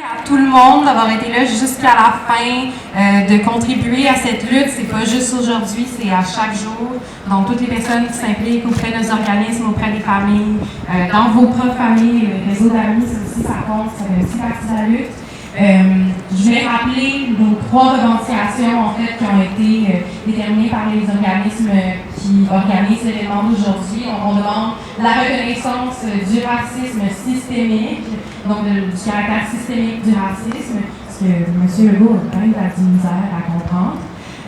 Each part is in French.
À tout le monde d'avoir été là jusqu'à la fin, de contribuer à cette lutte. C'est pas juste aujourd'hui, c'est à chaque jour. Donc, toutes les personnes qui s'impliquent auprès de nos organismes, auprès des familles, dans vos propres familles, le réseau d'amis, ça aussi, ça compte, ça fait aussi partie de la lutte. Je vais rappeler nos 3 revendications en fait, qui ont été déterminées par les organismes qui organisent l'événement d'aujourd'hui. On demande la reconnaissance du racisme systémique, donc du caractère systémique du racisme, parce que M. Legault a quand même de la misère à comprendre.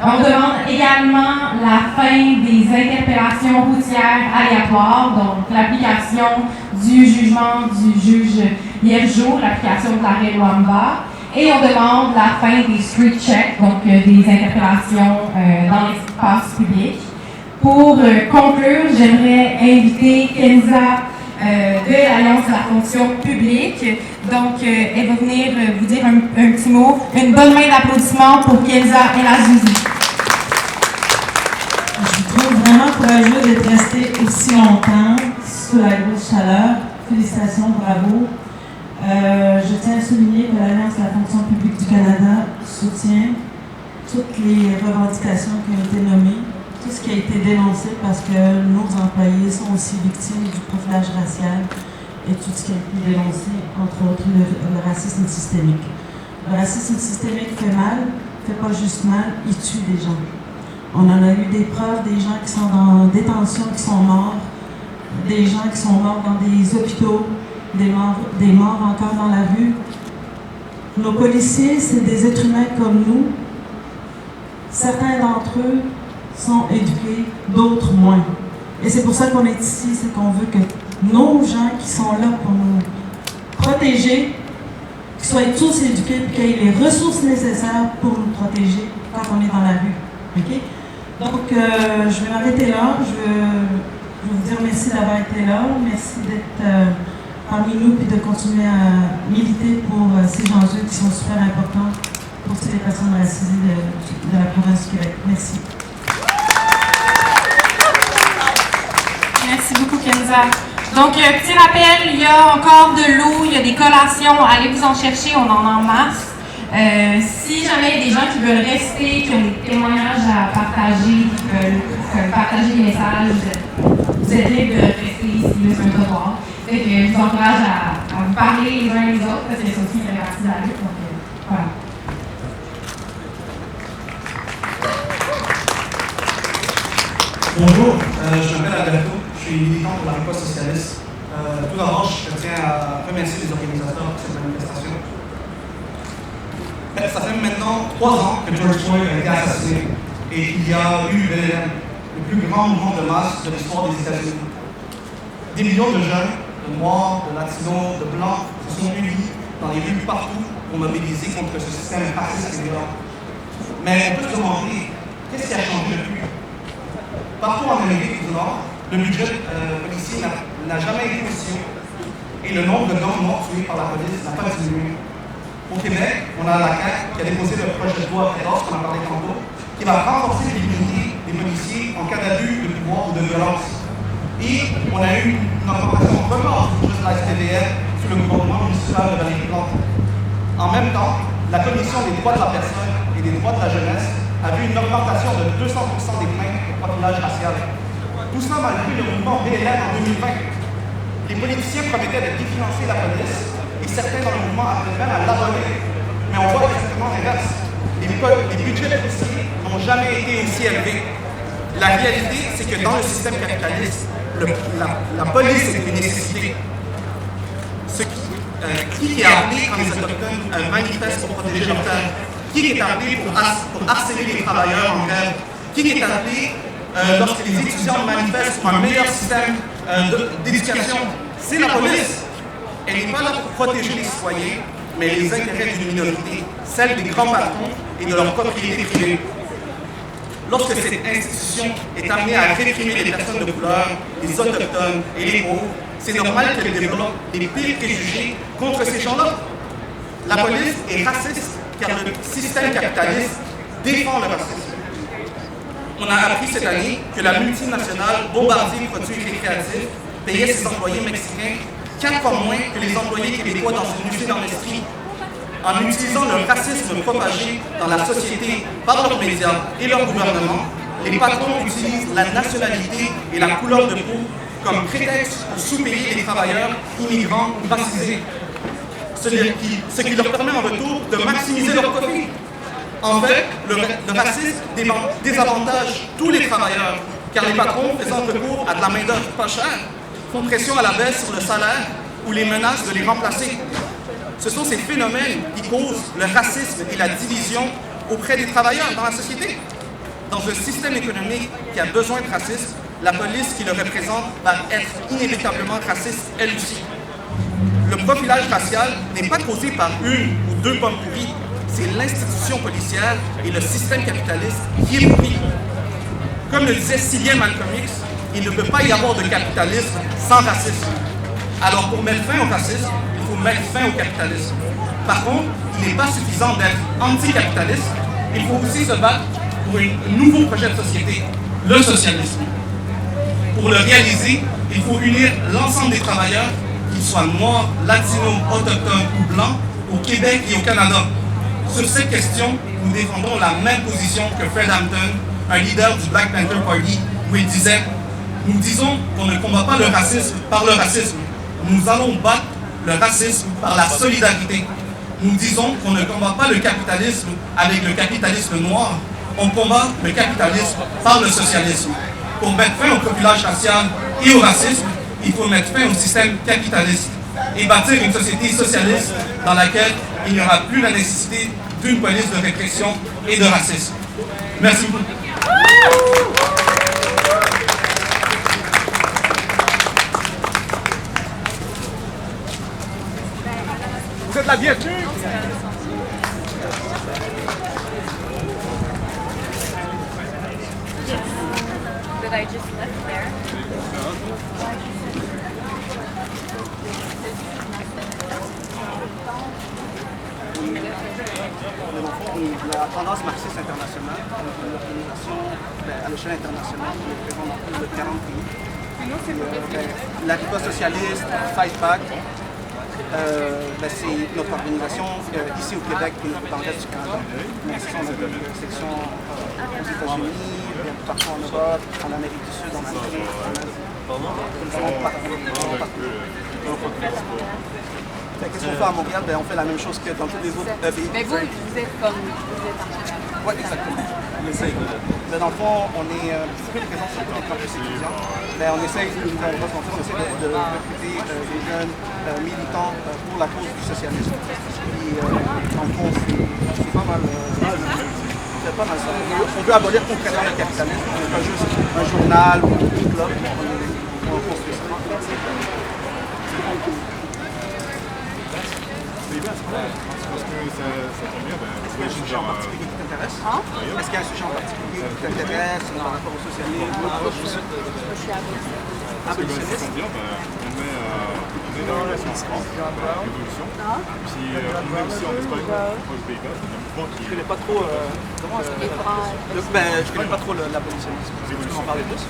On demande également la fin des interpellations routières aléatoires, donc l'application du jugement du juge Hiergeau, l'application de l'arrêt Luamba, et on demande la fin des street checks, donc des interpellations dans l'espace public. Pour conclure, j'aimerais inviter Kenza de l'Alliance de la fonction publique. Donc, elle va venir vous dire un petit mot. Une bonne main d'applaudissement pour Kenza El Azouzi. Je trouve vraiment courageux d'être resté aussi longtemps sous la grosse chaleur. Félicitations, bravo. Je tiens à souligner que l'Alliance de la fonction publique du Canada soutient toutes les revendications qui ont été nommées, tout ce qui a été dénoncé parce que nos employés sont aussi victimes du profilage racial et tout ce qui a été dénoncé, entre autres le racisme systémique. Le racisme systémique fait mal, fait pas juste mal, il tue des gens. On en a eu des preuves, des gens qui sont en détention, qui sont morts, des gens qui sont morts dans des hôpitaux, des morts encore dans la rue. Nos policiers, c'est des êtres humains comme nous. Certains d'entre eux sont éduqués, d'autres moins. Et c'est pour ça qu'on est ici, c'est qu'on veut que nos gens qui sont là pour nous protéger, qu'ils soient tous éduqués et qu'ils aient les ressources nécessaires pour nous protéger quand on est dans la rue. Okay? Donc, je vais m'arrêter là. Je veux vous dire merci d'avoir été là. Merci d'être parmi nous et de continuer à militer pour ces enjeux qui sont super importants pour toutes les personnes racisées de la province du Québec. Merci. Merci beaucoup, Kenza. Donc, petit rappel, il y a encore de l'eau, il y a des collations. Allez vous en chercher, on en a en masse. Si jamais il y a des gens qui veulent rester, qui ont des témoignages à partager, qui veulent partager des messages, vous êtes libre de rester ici, c'est un trottoir. Donc, je vous encourage à vous parler les uns les autres, parce que ça aussi fait partie de la lutte. Donc, voilà. Bonjour, je m'appelle Alberto, je suis militant pour la riposte socialiste. Tout d'abord, je tiens à remercier les organisateurs de cette manifestation. Ça fait maintenant 3 ans que George Floyd a été assassiné et qu'il y a eu le plus grand mouvement de masse de l'histoire des États-Unis. Des millions de jeunes, de noirs, de latinos, de blancs se sont unis dans les rues partout pour mobiliser contre ce système raciste et violent. Mais on peut se demander, qu'est-ce qui a changé depuis? Partout en Amérique du Nord, le budget policier n'a jamais été aussi haut et le nombre de gens morts tués par la police n'a pas diminué. Au Québec, on a la CAQ qui a déposé le projet de loi 14, qu'on a parlé tantôt, qui va renforcer l'immunité des policiers en cas d'abus de pouvoir ou de violence. Et on a eu une augmentation record du budget de la SPVR sous le gouvernement municipal de Valérie Plante. En même temps, la Commission des droits de la personne et des droits de la jeunesse a vu une augmentation de 200% des plaintes pour profilage racial. Tout cela malgré le mouvement BLM en 2020. Les politiciens promettaient de définancer la police et certains dans le mouvement appelaient même à l'abolir. Mais on voit exactement l'inverse. Les budgets policiers n'ont jamais été aussi élevés. La réalité, c'est que dans le système capitaliste, la police est une nécessité. Qui est appelé quand les Autochtones manifestent pour protéger leur terre? Qui est appelé pour harceler les travailleurs en grève? Qui est appelé lorsque les étudiants manifestent pour un meilleur système d'éducation? C'est la police. Elle n'est pas là pour protéger les citoyens, mais les intérêts d'une minorité, celle des grands patrons et de leur propriété privée. Lorsque cette institution est amenée à réprimer les personnes de couleur, les autochtones et les pauvres, c'est normal qu'elle développe des pires préjugés contre ces gens-là. La police est raciste car le système capitaliste défend le racisme. On a appris cette année que la multinationale Bombardier Produits Récréatifs payait ses employés mexicains 4 fois moins que les employés québécois dans une usine en Estrie. en utilisant le racisme propagé dans la société par leurs médias et leur gouvernement, les patrons utilisent la nationalité et la couleur de peau comme prétexte pour sous-payer les travailleurs immigrants ou racisés, ce qui leur permet en retour de maximiser leurs profits. En fait, le racisme désavantage tous les travailleurs, car les patrons faisant recours à de la main-d'œuvre pas chère font pression à la baisse sur le salaire ou les menacent de les remplacer. Ce sont ces phénomènes qui causent le racisme et la division auprès des travailleurs dans la société. Dans un système économique qui a besoin de racisme, la police qui le représente va être inévitablement raciste elle aussi. Le profilage racial n'est pas causé par une ou deux pommes pourries, c'est l'institution policière et le système capitaliste qui est pourri. Comme le disait si bien Malcolm X, il ne peut pas y avoir de capitalisme sans racisme. Alors pour mettre fin au racisme, il faut mettre fin au capitalisme. Par contre, il n'est pas suffisant d'être anticapitaliste, il faut aussi se battre pour un nouveau projet de société, le socialisme. Pour le réaliser, il faut unir l'ensemble des travailleurs, qu'ils soient noirs, latinos, autochtones ou blancs, au Québec et au Canada. Sur cette question, nous défendons la même position que Fred Hampton, un leader du Black Panther Party, où il disait « Nous disons qu'on ne combat pas le racisme par le racisme. Nous allons battre le racisme par la solidarité. Nous disons qu'on ne combat pas le capitalisme avec le capitalisme noir. On combat le capitalisme par le socialisme. Pour mettre fin au profilage racial et au racisme, il faut mettre fin au système capitaliste et bâtir une société socialiste dans laquelle il n'y aura plus la nécessité d'une police de répression et de racisme. Merci beaucoup. Vous êtes la bienvenue. That I just left there. La tendance marxiste internationale, une organisation à l'échelle internationale qui est présente dans plus de 40 pays. La riposte socialiste, Fight Back, c'est notre organisation ici au Québec et dans le reste du Canada. Mais on a des sections aux États-Unis, partout en Europe, en Amérique du Sud, en Afrique, qu'est-ce qu'on fait à Montréal? On fait la même chose que dans tous les autres pays. Mais vous êtes comme vous êtes en Canada. Oui, exactement. Mais dans le fond, on est un petit peu présent sur tous les campus étudiants. Mais on essaie de recruter des jeunes militants pour la cause du socialisme. Puis, dans le fond, c'est pas mal. C'est pas mal ça. On veut abolir concrètement le capitalisme. On n'est pas juste un journal ou une club. On construit ça. Est-ce qu'il y a un sujet en particulier qui t'intéresse? Est-ce qu'il y a un sujet en particulier qui t'intéresse par rapport au socialisme? Abolitionniste? On est dans la révolution en France, la révolution. Puis on est aussi en Espagne, aux Pays-Bas. Je ne connais pas trop. Je connais pas trop l'abolitionnisme. Tu peux en parler plus?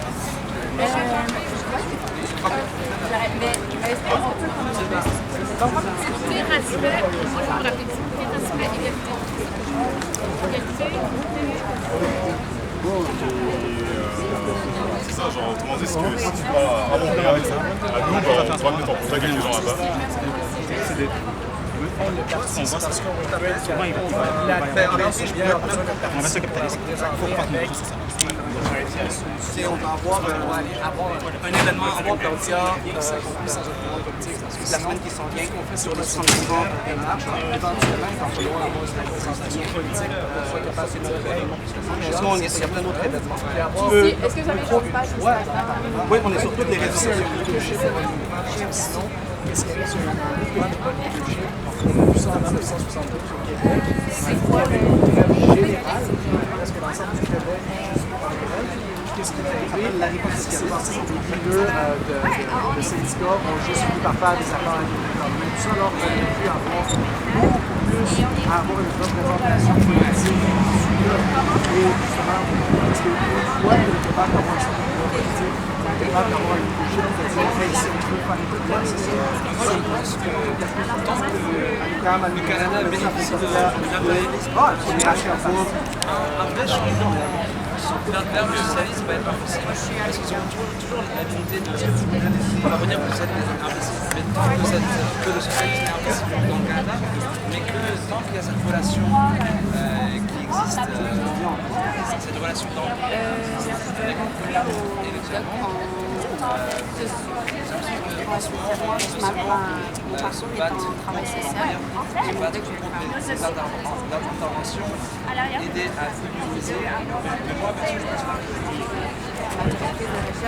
C'est ça, genre, comment dire, si tu vas à Montréal, à nous, on va te mettre en contact avec les gens là-bas. On va avoir un événement à Claudia la semaine qui s'en vient sur le 30 novembre et marche. Éventuellement, quand on va avoir une politique pour soit capable de faire sinon, il y a plein d'autres événements. Est-ce que vous avez une page Instagram? Oui, on est sur toutes les réseaux sociaux. Sinon, qu'est-ce qu'il y a sur le en 1972 au Québec? C'est quoi le général? Parce que l'ensemble du Québec, qu'est-ce qui est arrivé? C'est passé sur des leaders de syndicats ont juste fini par faire des accords avec les gouvernements. Tout ça, alors, on aurait pu avoir beaucoup plus avoir une représentation politique du là. Et justement, parce qu'une fois que le Québec a un certain pouvoir politique, capable d'avoir une bougie, de dire, hey, si on veut faire des trucs, c'est ça. C'est plus que le Canada bénéficie de la génération à bois. Un vrai changement vers le socialisme va être impossible parce qu'ils ont toujours l'habilité de revenir que c'est impossible. Mais tant que le socialisme est impossible dans le Canada, mais que tant qu'il y a cette relation qui existe, cette relation d'empire avec le colère et le diamant, Mon parcours est en travail social. et battre contre ces interventions, aider à féminiser. Mais moi, perso, je pense pas. La directrice de recherche